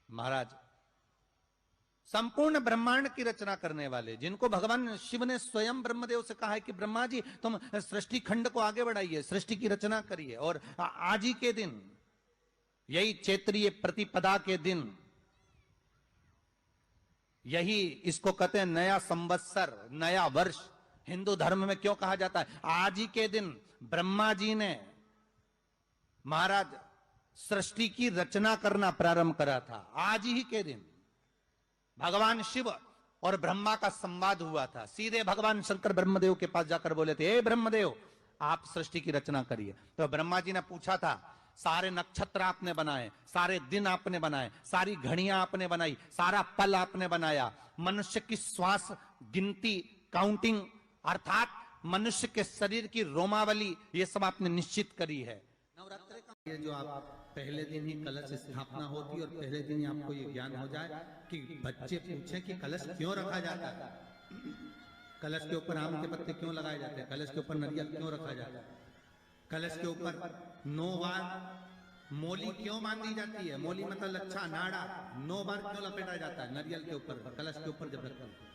महाराज संपूर्ण ब्रह्मांड की रचना करने वाले, जिनको भगवान शिव ने स्वयं ब्रह्मदेव से कहा है कि ब्रह्मा जी तुम सृष्टि खंड को आगे बढ़ाइए, सृष्टि की रचना करिए। और आज ही के दिन, यही चैत्रीय प्रतिपदा के दिन, यही इसको कहते हैं नया संवत्सर, नया वर्ष। हिंदू धर्म में क्यों कहा जाता है? आज ही के दिन ब्रह्मा जी ने महाराज सृष्टि की रचना करना प्रारंभ करा था। आज ही के दिन भगवान शिव और ब्रह्मा का संवाद हुआ था। सीधे भगवान शंकर ब्रह्मदेव के पास जाकर बोले थे, हे ब्रह्मदेव आप सृष्टि की रचना करिए। तो ब्रह्मा जी ने पूछा था, सारे नक्षत्र आपने बनाए, सारे दिन आपने बनाए, सारी घड़ियां आपने बनाई, सारा पल आपने बनाया, मनुष्य की श्वास गिनती, काउंटिंग, अर्थात मनुष्य के शरीर की रोमावली, ये सब आपने निश्चित करी है। नवरात्रि का ये जो आप पहले दिन ही कलश स्थापना होती है और पहले दिन ही आपको ये ज्ञान हो जाए कि बच्चे पूछे कि कलश क्यों रखा जाता है, कलश के ऊपर आम के पत्ते क्यों लगाए जाते हैं, कलश के ऊपर नारियल क्यों रखा जाता है, कलश के ऊपर 9 बार मोली क्यों बांधी जाती है, मोली मतलब लच्छा नाड़ा 9 बार क्यों लपेटा जाता है नारियल के ऊपर, कलश के ऊपर जब रखते हैं।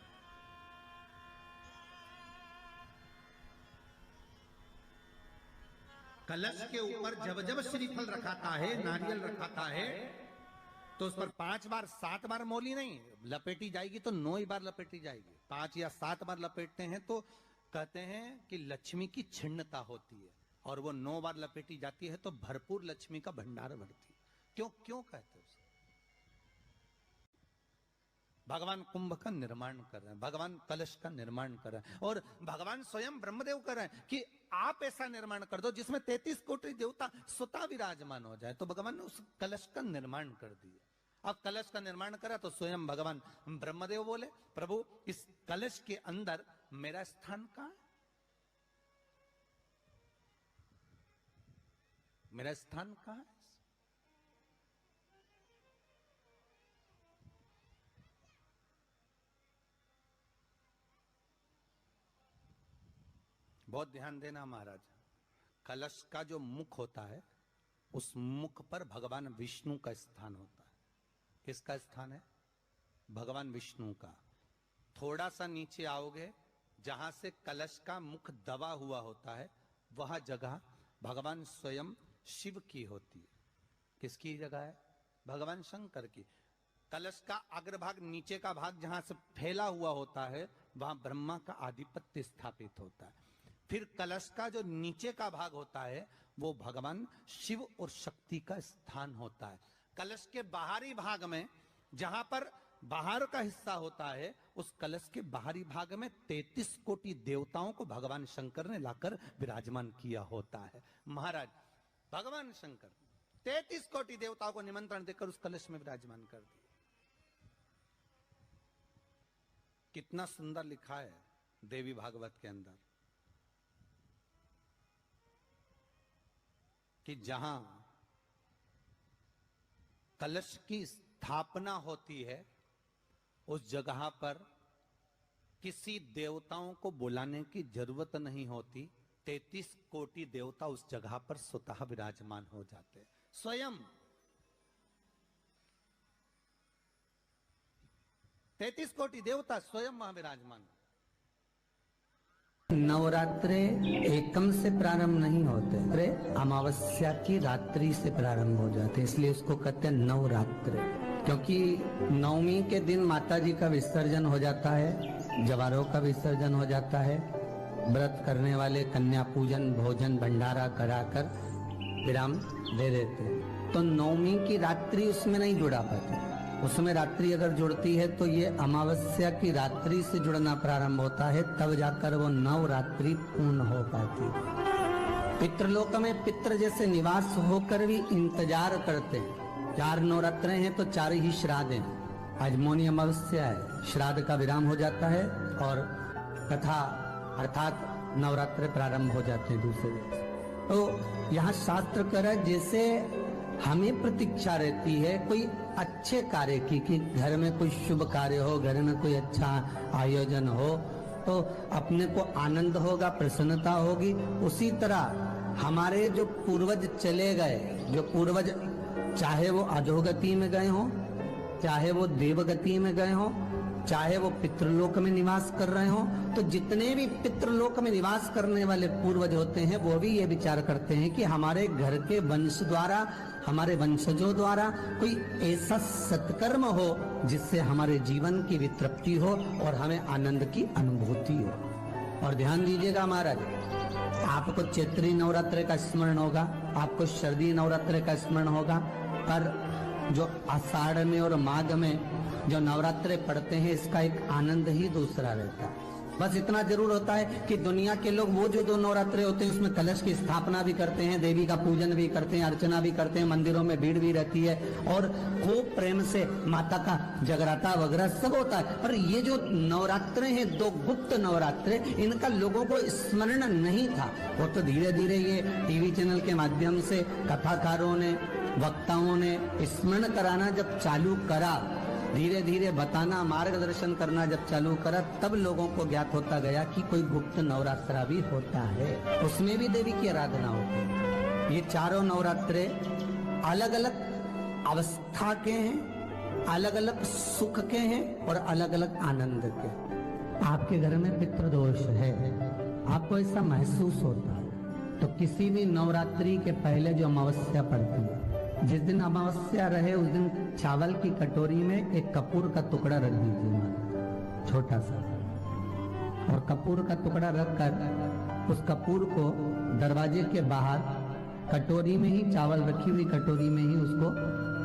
कलश के ऊपर जब जब श्रीफल रखाता है, नारियल रखाता है, तो उस पर 5 बार 7 बार मोली नहीं लपेटी जाएगी, तो 9 ही बार लपेटी जाएगी। 5 या 7 बार लपेटते हैं तो कहते हैं कि लक्ष्मी की छिन्नता होती है, और वो 9 बार लपेटी जाती है तो भरपूर लक्ष्मी का भंडार भरती है। क्यों क्यों कहते हैं उसे? भगवान कुंभ का निर्माण कर रहे हैं, भगवान कलश का निर्माण कर रहे हैं, और भगवान स्वयं ब्रह्मदेव कर रहे हैं कि आप ऐसा निर्माण कर दो जिसमें 33 कोटि देवता स्वतः विराजमान हो जाए। तो भगवान ने उस कलश का निर्माण कर दिया। अब कलश का निर्माण करा तो स्वयं भगवान ब्रह्मदेव बोले, प्रभु इस कलश के अंदर मेरा स्थान कहां है, मेरा स्थान कहां है? बहुत ध्यान देना महाराज, कलश का जो मुख होता है उस मुख पर भगवान विष्णु का स्थान होता है। किसका स्थान है? भगवान विष्णु का। थोड़ा सा नीचे आओगे, जहां से कलश का मुख दबा हुआ होता है, वह जगह भगवान स्वयं शिव की होती है। किसकी जगह है? भगवान शंकर की। कलश का अग्रभाग, नीचे का भाग जहां से फैला हुआ होता है, वहां ब्रह्मा का आधिपत्य स्थापित होता है। फिर कलश का जो नीचे का भाग होता है वो भगवान शिव और शक्ति का स्थान होता है। कलश के बाहरी भाग में, जहां पर बाहर का हिस्सा होता है, उस कलश के बाहरी भाग में 33 कोटि देवताओं को भगवान शंकर ने लाकर विराजमान किया होता है। महाराज भगवान शंकर 33 कोटि देवताओं को निमंत्रण देकर उस कलश में विराजमान कर दिया। कितना सुंदर लिखा है देवी भागवत के अंदर कि जहां कलश की स्थापना होती है उस जगह पर किसी देवताओं को बुलाने की जरूरत नहीं होती। 33 कोटि देवता उस जगह पर स्वतः विराजमान हो जाते हैं। स्वयं 33 कोटि देवता स्वयं वहां विराजमान। नवरात्रे एकम से प्रारंभ नहीं होते, अरे अमावस्या की रात्रि से प्रारंभ हो जाते, इसलिए उसको कहते हैं नवरात्रे। क्योंकि नवमी के दिन माता जी का विसर्जन हो जाता है, जवारों का विसर्जन हो जाता है, व्रत करने वाले कन्या पूजन भोजन भंडारा कराकर विराम दे देते। तो नवमी की रात्रि उसमें नहीं जुड़ा पाती, उसमें रात्रि अगर जुड़ती है तो ये अमावस्या की रात्रि से जुड़ना प्रारंभ होता है, तब जाकर वो नवरात्रि पूर्ण हो पाती है। पितृलोक में पितृ जैसे निवास होकर भी इंतजार करते हैं। 4 नवरात्रे हैं तो 4 ही श्राद्ध हैं। आज मौनी अमावस्या है, श्राद्ध का विराम हो जाता है और कथा अर्थात नवरात्रे प्रारंभ हो जाते हैं दूसरे दिन। तो यहाँ शास्त्र कह रहा है जैसे हमें प्रतीक्षा रहती है कोई अच्छे कार्य की, कि घर में कोई शुभ कार्य हो, घर में कोई अच्छा आयोजन हो तो अपने को आनंद होगा, प्रसन्नता होगी। उसी तरह हमारे जो पूर्वज चले गए, जो पूर्वज चाहे वो अधोगति में गए हों चाहे वो देवगति में गए हों, चाहे वो पितृलोक में निवास कर रहे हों, तो जितने भी पितृलोक में निवास करने वाले पूर्वज होते हैं वो भी ये विचार करते हैं कि हमारे घर के वंश द्वारा, हमारे वंशजों द्वारा कोई ऐसा सत्कर्म हो जिससे हमारे जीवन की वितृप्ति हो और हमें आनंद की अनुभूति हो। और ध्यान दीजिएगा महाराज, आपको चैत्री नवरात्र का स्मरण होगा, आपको शरदी नवरात्र का स्मरण होगा, पर जो आषाढ़ में और माघ में जो नवरात्रे पढ़ते हैं इसका एक आनंद ही दूसरा रहता है। बस इतना जरूर होता है कि दुनिया के लोग वो जो 2 नवरात्रे होते हैं उसमें कलश की स्थापना भी करते हैं, देवी का पूजन भी करते हैं, अर्चना भी करते हैं, मंदिरों में भीड़ भी रहती है और खूब प्रेम से माता का जगराता वगैरह सब होता है। पर ये जो नवरात्रे हैं 2 गुप्त नवरात्रे, इनका लोगों को स्मरण नहीं था। वो तो धीरे धीरे ये टीवी चैनल के माध्यम से कथाकारों ने, वक्ताओं ने स्मरण कराना जब चालू करा, धीरे धीरे बताना, मार्गदर्शन करना जब चालू करा, तब लोगों को ज्ञात होता गया कि कोई गुप्त नवरात्रा भी होता है, उसमें भी देवी की आराधना होती है। ये चारों नवरात्रे अलग अलग अवस्था के हैं, अलग अलग सुख के हैं और अलग अलग आनंद के। आपके घर में पितृदोष है, आपको ऐसा महसूस होता है, तो किसी भी नवरात्रि के पहले जो अमावस्या पड़ती है, जिस दिन अमावस्या रहे उस दिन चावल की कटोरी में एक कपूर का टुकड़ा रख दीजिए, छोटा सा, और कपूर का टुकड़ा रखकर उस कपूर को दरवाजे के बाहर कटोरी में ही, चावल रखी हुई कटोरी में ही उसको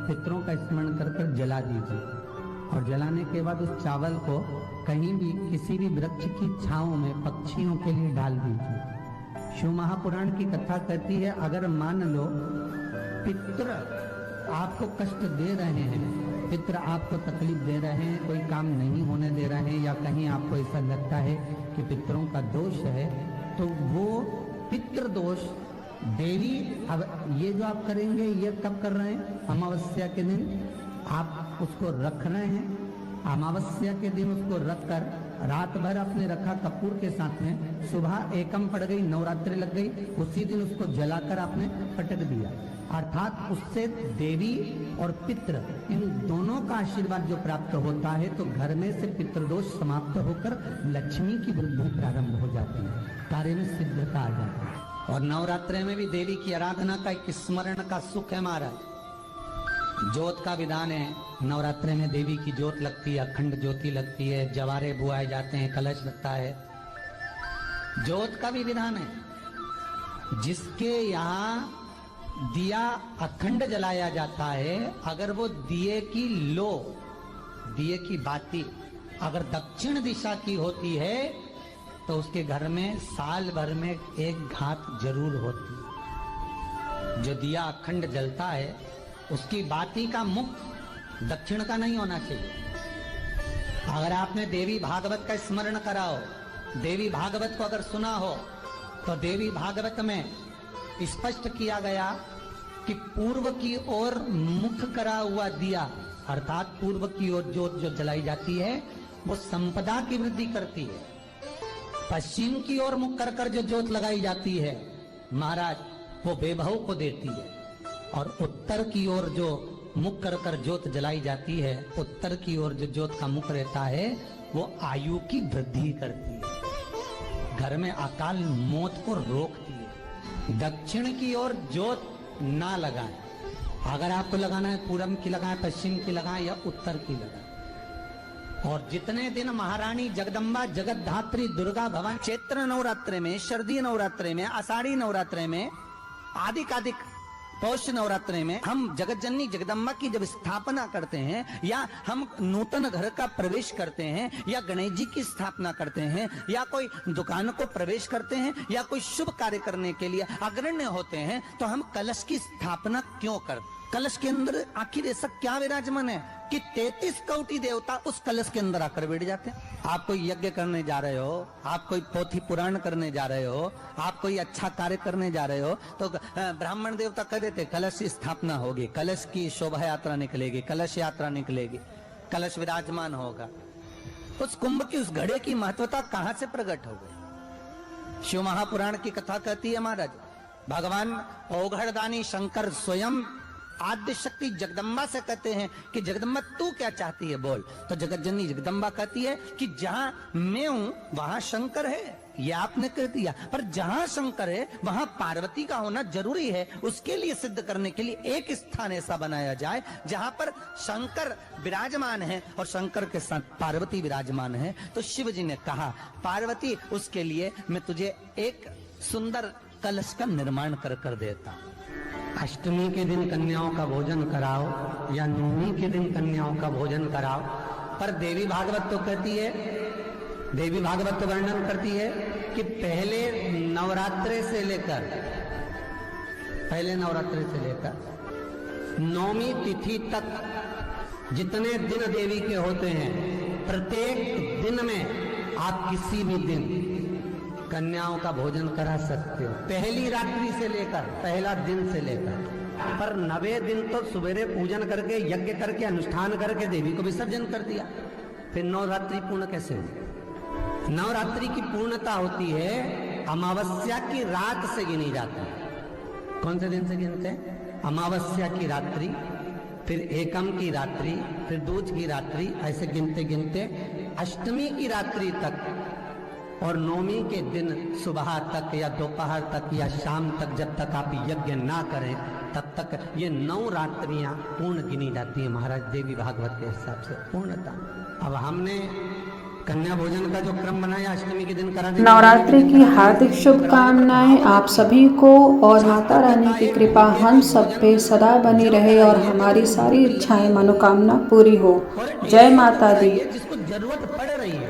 पितरों का स्मरण कर कर जला दीजिए। और जलाने के बाद उस चावल को कहीं भी किसी भी वृक्ष की छांव में पक्षियों के लिए डाल दीजिए। शिव महापुराण की कथा कहती है, अगर मान लो पितृ आपको कष्ट दे रहे हैं, पितृ आपको तकलीफ दे रहे हैं, कोई काम नहीं होने दे रहे हैं, या कहीं आपको ऐसा लगता है कि पितरों का दोष है, तो वो पितृ दोष देवी, अब ये जो आप करेंगे ये कब कर रहे हैं? अमावस्या के दिन आप उसको रख रहे हैं, अमावस्या के दिन उसको रखकर रात भर आपने रखा कपूर के साथ में, सुबह एकम पड़ गई, नवरात्रि लग गई, उसी दिन उसको जलाकर आपने पटक दिया। अर्थात उससे देवी और पितृ इन दोनों का आशीर्वाद जो प्राप्त होता है, तो घर में से पितृदोष समाप्त होकर लक्ष्मी की वृद्धि प्रारंभ हो जाती है, कार्य में सिद्धता आ जाती है। और नवरात्रि में भी देवी की आराधना का एक स्मरण का सुख है महाराज। ज्योत का विधान है, नवरात्रि में देवी की ज्योत लगती है, अखंड ज्योति लगती है, जवारे बुआए जाते हैं, कलश लगता है, ज्योत का भी विधान है। जिसके यहाँ दिया अखंड जलाया जाता है, अगर वो दिए की लो, दिए की बाती अगर दक्षिण दिशा की होती है, तो उसके घर में साल भर में एक घात जरूर होती है। जो दिया अखंड जलता है उसकी बाती का मुख दक्षिण का नहीं होना चाहिए। अगर आपने देवी भागवत का स्मरण करा हो, देवी भागवत को अगर सुना हो, तो देवी भागवत में स्पष्ट किया गया कि पूर्व की ओर मुख करा हुआ दिया, अर्थात पूर्व की ओर ज्योत जो जलाई जाती है वो संपदा की वृद्धि करती है। पश्चिम की ओर मुख कर कर जो ज्योत लगाई जाती है महाराज, वो वैभव को देती है। और उत्तर की ओर जो मुख कर कर ज्योत जलाई जाती है, उत्तर की ओर जो ज्योत का मुख रहता है, वो आयु की वृद्धि करती है, घर में अकाल मौत को रोकती है। दक्षिण की ओर ज्योत ना लगाएं, अगर आपको लगाना है पूरब की लगाएं, पश्चिम की लगाएं या उत्तर की लगाएं। और जितने दिन महारानी जगदम्बा जगतधात्री दुर्गा भवानी चैत्र नवरात्रे में, शरदी नवरात्रे में, आषाढ़ी नवरात्रे में, आदिकादिक पौष नवरात्रे में हम जगत जननी जगदम्बा की जब स्थापना करते हैं, या हम नूतन घर का प्रवेश करते हैं, या गणेश जी की स्थापना करते हैं, या कोई दुकान को प्रवेश करते हैं, या कोई शुभ कार्य करने के लिए अग्रण्य होते हैं, तो हम कलश की स्थापना क्यों करते? कलश के अंदर आखिर ऐसा क्या विराजमान है कि 33 कोटि देवता उस कलश के अंदर आकर बैठ जाते हैं। आप कोई यज्ञ करने जा रहे हो, आप कोई पोथी पुराण करने जा रहे हो, आप कोई अच्छा कार्य करने जा रहे हो, तो ब्राह्मण देवता कह देते कलश की स्थापना होगी, कलश की शोभा यात्रा निकलेगी, कलश यात्रा निकलेगी, कलश विराजमान होगा। उस कुंभ की, उस घड़े की महत्वता कहां से प्रकट हो गई? शिव महापुराण की कथा कहती है महाराज, भगवान औघड़दानी शंकर स्वयं आद्य शक्ति जगदम्बा से कहते हैं कि जगदम्बा तू क्या चाहती है बोल। तो जगत जननी जगदम्बा कहती है कि जहां मैं हूं वहां शंकर है, ये आपने कह दिया, पर जहां शंकर है वहां पार्वती का होना जरूरी है। उसके लिए सिद्ध करने के लिए एक स्थान ऐसा बनाया जाए जहां पर शंकर विराजमान है और शंकर के साथ पार्वती विराजमान है। तो शिव जी ने कहा पार्वती उसके लिए मैं तुझे एक सुंदर कलश का निर्माण कर देता हूं। अष्टमी के दिन कन्याओं का भोजन कराओ या नवमी के दिन कन्याओं का भोजन कराओ, पर देवी भागवत तो कहती है, देवी भागवत तो वर्णन करती है कि पहले नवरात्रे से लेकर नौमी तिथि तक जितने दिन देवी के होते हैं, प्रत्येक दिन में आप किसी भी दिन कन्याओं का भोजन करा सकते हो, पहली रात्रि से लेकर, पहला दिन से लेकर। पर 9वें दिन तो सवेरे पूजन करके यज्ञ करके अनुष्ठान करके देवी को विसर्जन कर दिया, फिर नवरात्रि पूर्ण कैसे हुई? नवरात्रि की पूर्णता होती है अमावस्या की रात से गिनी जाती है। कौन से दिन से गिनते हैं? अमावस्या की रात्रि, फिर एकम की रात्रि, फिर दूज की रात्रि, ऐसे गिनते गिनते अष्टमी की रात्रि तक और नौमी के दिन सुबह तक या दोपहर तक या शाम तक, जब तक आप यज्ञ ना करें तब तक ये 9 रात्रियां पूर्ण गिनी जाती है महाराज देवी भागवत के हिसाब से पूर्णता। अब हमने कन्या भोजन का जो क्रम बनाया अष्टमी के दिन करा देंगे। नवरात्रि की हार्दिक शुभकामनाएं आप सभी को और माता रानी की कृपा हम सब पे सदा बनी रहे और हमारी सारी इच्छाएं मनोकामना पूरी हो। जय माता दी। जिसको जरूरत पड़ रही है